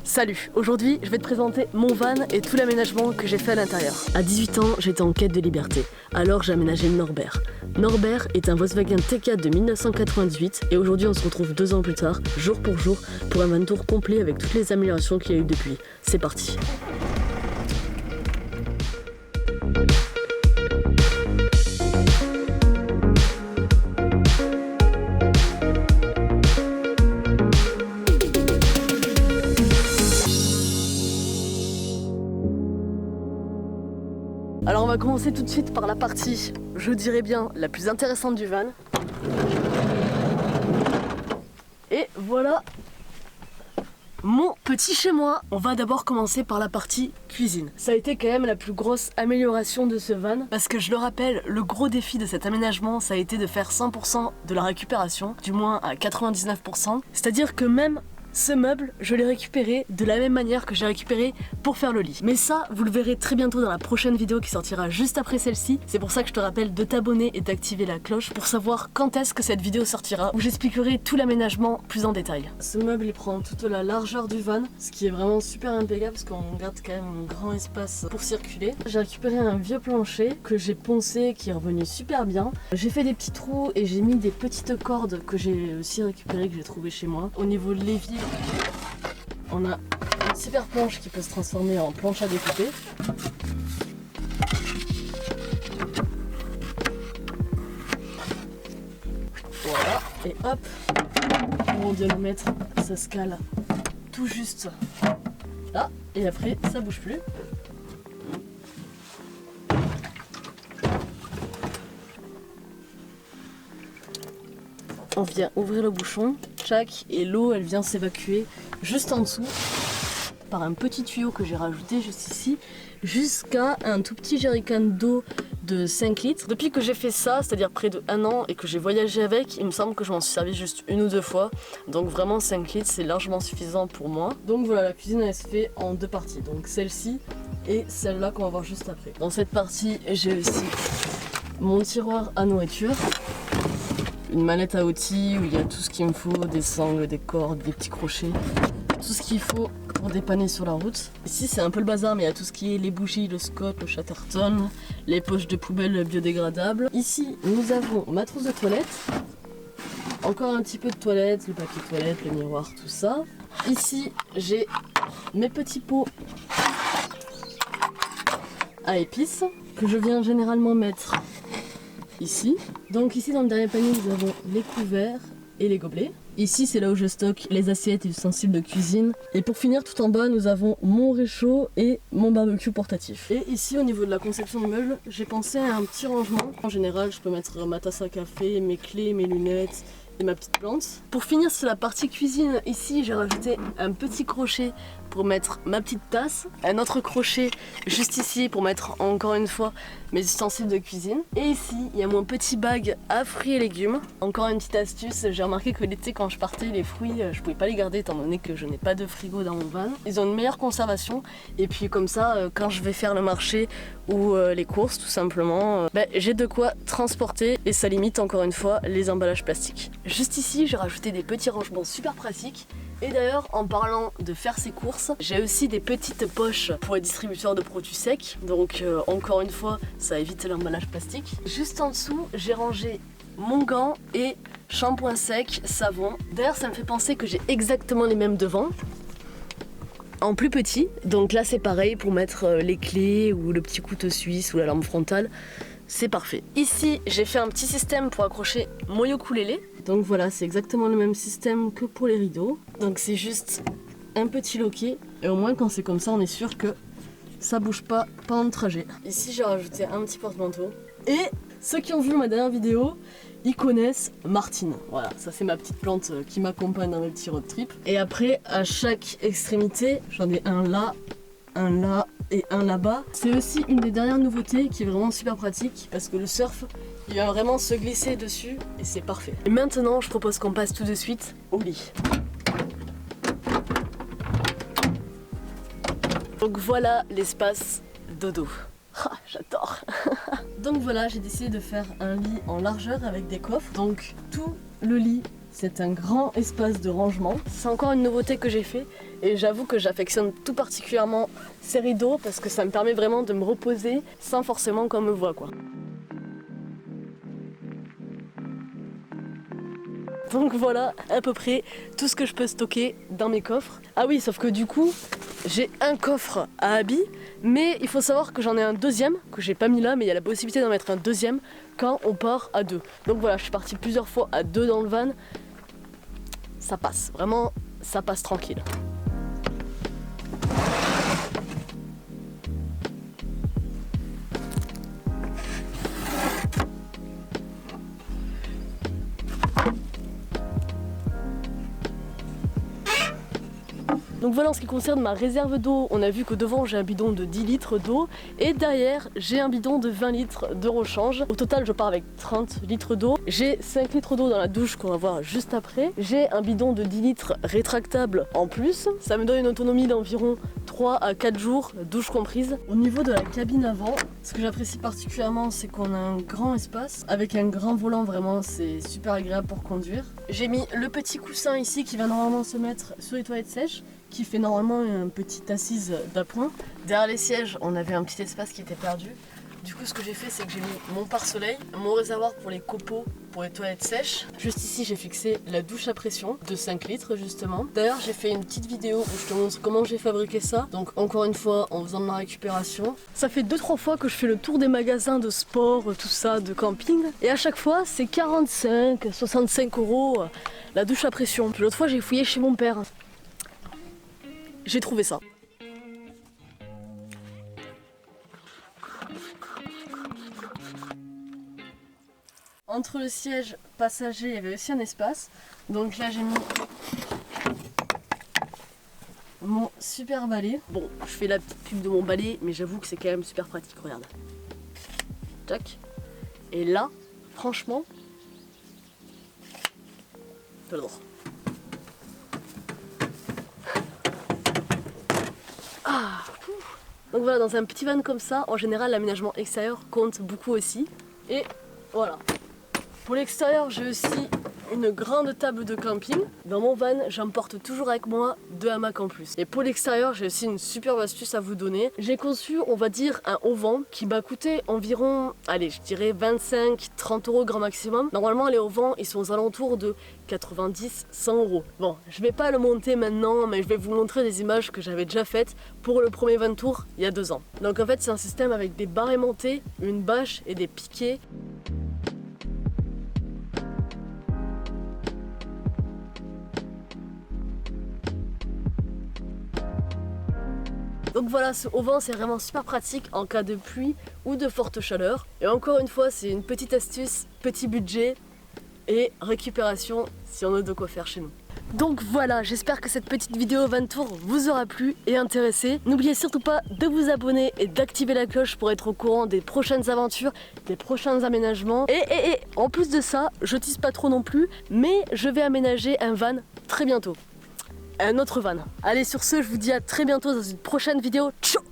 Salut, aujourd'hui je vais te présenter mon van et tout l'aménagement que j'ai fait à l'intérieur. À 18 ans, j'étais en quête de liberté, alors j'ai aménagé Norbert. Norbert est un Volkswagen T4 de 1998 et aujourd'hui on se retrouve 2 ans plus tard, jour pour jour, pour un van tour complet avec toutes les améliorations qu'il y a eu depuis. C'est parti. Alors on va commencer tout de suite par la partie, je dirais bien, la plus intéressante du van. Et voilà mon petit chez moi. On va d'abord commencer par la partie cuisine. Ça a été quand même la plus grosse amélioration de ce van parce que je le rappelle, le gros défi de cet aménagement ça a été de faire 100% de la récupération, du moins à 99%. C'est-à-dire que même ce meuble, je l'ai récupéré de la même manière que j'ai récupéré pour faire le lit. Mais ça, vous le verrez très bientôt dans la prochaine vidéo qui sortira juste après celle-ci. C'est pour ça que je te rappelle de t'abonner et d'activer la cloche pour savoir quand est-ce que cette vidéo sortira, où j'expliquerai tout l'aménagement plus en détail. Ce meuble, il prend toute la largeur du van, ce qui est vraiment super impeccable parce qu'on garde quand même un grand espace pour circuler. J'ai récupéré un vieux plancher que j'ai poncé, qui est revenu super bien. J'ai fait des petits trous et j'ai mis des petites cordes que j'ai aussi récupérées, que j'ai trouvées chez moi. Au niveau de l'évier, on a une super planche qui peut se transformer en planche à découper. Voilà, et hop, on vient le mettre, ça se cale tout juste là, et après ça bouge plus. On vient ouvrir le bouchon, tchac, et l'eau elle vient s'évacuer juste en dessous par un petit tuyau que j'ai rajouté juste ici, jusqu'à un tout petit jerrycan d'eau de 5 litres. Depuis que j'ai fait ça, c'est-à-dire près de 1 an, et que j'ai voyagé avec, il me semble que je m'en suis servi juste 1 ou 2 fois. Donc vraiment 5 litres c'est largement suffisant pour moi. Donc voilà, la cuisine elle se fait en 2 parties, donc celle-ci et celle-là qu'on va voir juste après. Dans cette partie j'ai aussi mon tiroir à nourriture, une mallette à outils où il y a tout ce qu'il me faut, des sangles, des cordes, des petits crochets, tout ce qu'il faut pour dépanner sur la route. Ici c'est un peu le bazar, mais il y a tout ce qui est les bougies, le Scott, le Chatterton, les poches de poubelle biodégradables. Ici nous avons ma trousse de toilette, encore un petit peu de toilette, le papier toilette, le miroir, tout ça. Ici j'ai mes petits pots à épices que je viens généralement mettre ici. Donc ici dans le dernier panier nous avons les couverts et les gobelets. Ici c'est là où je stocke les assiettes et ustensiles de cuisine. Et pour finir tout en bas nous avons mon réchaud et mon barbecue portatif. Et ici au niveau de la conception de meubles, j'ai pensé à un petit rangement. En général je peux mettre ma tasse à café, mes clés, mes lunettes et ma petite plante. Pour finir sur la partie cuisine, ici j'ai rajouté un petit crochet pour mettre ma petite tasse, un autre crochet juste ici pour mettre encore une fois mes ustensiles de cuisine. Et ici il y a mon petit bag à fruits et légumes. Encore une petite astuce, j'ai remarqué que l'été quand je partais, les fruits je pouvais pas les garder étant donné que je n'ai pas de frigo dans mon van. Ils ont une meilleure conservation et puis comme ça quand je vais faire le marché ou les courses tout simplement, j'ai de quoi transporter et ça limite encore une fois les emballages plastiques. Juste ici j'ai rajouté des petits rangements super pratiques. Et d'ailleurs, en parlant de faire ses courses, j'ai aussi des petites poches pour les distributeurs de produits secs. Donc encore une fois, ça évite l'emballage plastique. Juste en dessous, j'ai rangé mon gant et shampoing sec, savon. D'ailleurs, ça me fait penser que j'ai exactement les mêmes devant, en plus petit. Donc là, c'est pareil pour mettre les clés ou le petit couteau suisse ou la lampe frontale. C'est parfait. Ici, j'ai fait un petit système pour accrocher mon ukulélé. Donc voilà, c'est exactement le même système que pour les rideaux. Donc c'est juste un petit loquet. Et au moins quand c'est comme ça, on est sûr que ça bouge pas pendant le trajet. Ici, j'ai rajouté un petit porte-manteau. Et ceux qui ont vu ma dernière vidéo, ils connaissent Martine. Voilà, ça c'est ma petite plante qui m'accompagne dans mes petits road trips. Et après, à chaque extrémité, j'en ai un là et un là-bas. C'est aussi une des dernières nouveautés qui est vraiment super pratique parce que le surf, il va vraiment se glisser dessus et c'est parfait. Et maintenant, je propose qu'on passe tout de suite au lit. Donc voilà l'espace dodo. Ah, j'adore. Donc voilà, j'ai décidé de faire un lit en largeur avec des coffres. Donc tout le lit c'est un grand espace de rangement. C'est encore une nouveauté que j'ai fait et j'avoue que j'affectionne tout particulièrement ces rideaux parce que ça me permet vraiment de me reposer sans forcément qu'on me voit quoi. Donc voilà à peu près tout ce que je peux stocker dans mes coffres. Ah oui, sauf que du coup, j'ai un coffre à habits, mais il faut savoir que j'en ai un deuxième, que j'ai pas mis là, mais il y a la possibilité d'en mettre un deuxième quand on part à deux. Donc voilà, je suis partie plusieurs fois à deux dans le van. Ça passe, vraiment, ça passe tranquille. Donc voilà en ce qui concerne ma réserve d'eau, on a vu que devant j'ai un bidon de 10 litres d'eau et derrière j'ai un bidon de 20 litres de rechange. Au total je pars avec 30 litres d'eau. J'ai 5 litres d'eau dans la douche qu'on va voir juste après. J'ai un bidon de 10 litres rétractable en plus. Ça me donne une autonomie d'environ 3 à 4 jours, douche comprise. Au niveau de la cabine avant, ce que j'apprécie particulièrement c'est qu'on a un grand espace avec un grand volant, vraiment c'est super agréable pour conduire. J'ai mis le petit coussin ici qui va normalement se mettre sur les toilettes sèches, qui fait normalement une petite assise d'appoint. Derrière les sièges, on avait un petit espace qui était perdu. Du coup, ce que j'ai fait, c'est que j'ai mis mon pare-soleil, mon réservoir pour les copeaux, pour les toilettes sèches. Juste ici, j'ai fixé la douche à pression de 5 litres justement. D'ailleurs, j'ai fait une petite vidéo où je te montre comment j'ai fabriqué ça. Donc encore une fois, en faisant de la récupération. Ça fait 2-3 fois que je fais le tour des magasins de sport, tout ça, de camping. Et à chaque fois, c'est 45-65 € la douche à pression. Puis l'autre fois, j'ai fouillé chez mon père. J'ai trouvé ça. Entre le siège passager, il y avait aussi un espace. Donc là, j'ai mis mon super balai. Bon, je fais la petite pub de mon balai, mais j'avoue que c'est quand même super pratique. Regarde. Tac. Et là, franchement, j'adore. Ah, donc voilà, dans un petit van comme ça, en général l'aménagement extérieur compte beaucoup aussi. Et voilà. Pour l'extérieur, j'ai aussi une grande table de camping. Dans mon van, j'emporte toujours avec moi 2 hamacs en plus. Et pour l'extérieur, j'ai aussi une superbe astuce à vous donner. J'ai conçu, on va dire, un auvent qui m'a coûté environ, allez, je dirais 25-30 € grand maximum. Normalement, les auvents, ils sont aux alentours de 90-100 €. Bon, je vais pas le monter maintenant, mais je vais vous montrer des images que j'avais déjà faites pour le premier van tour il y a 2 ans. Donc en fait, c'est un système avec des barres aimantées, une bâche et des piquets. Donc voilà, ce auvent c'est vraiment super pratique en cas de pluie ou de forte chaleur. Et encore une fois, c'est une petite astuce, petit budget et récupération si on a de quoi faire chez nous. Donc voilà, j'espère que cette petite vidéo van tour vous aura plu et intéressé. N'oubliez surtout pas de vous abonner et d'activer la cloche pour être au courant des prochaines aventures, des prochains aménagements. Et en plus de ça, je tease pas trop non plus, mais je vais aménager un van très bientôt. Un autre van. Allez, sur ce, je vous dis à très bientôt dans une prochaine vidéo. Ciao!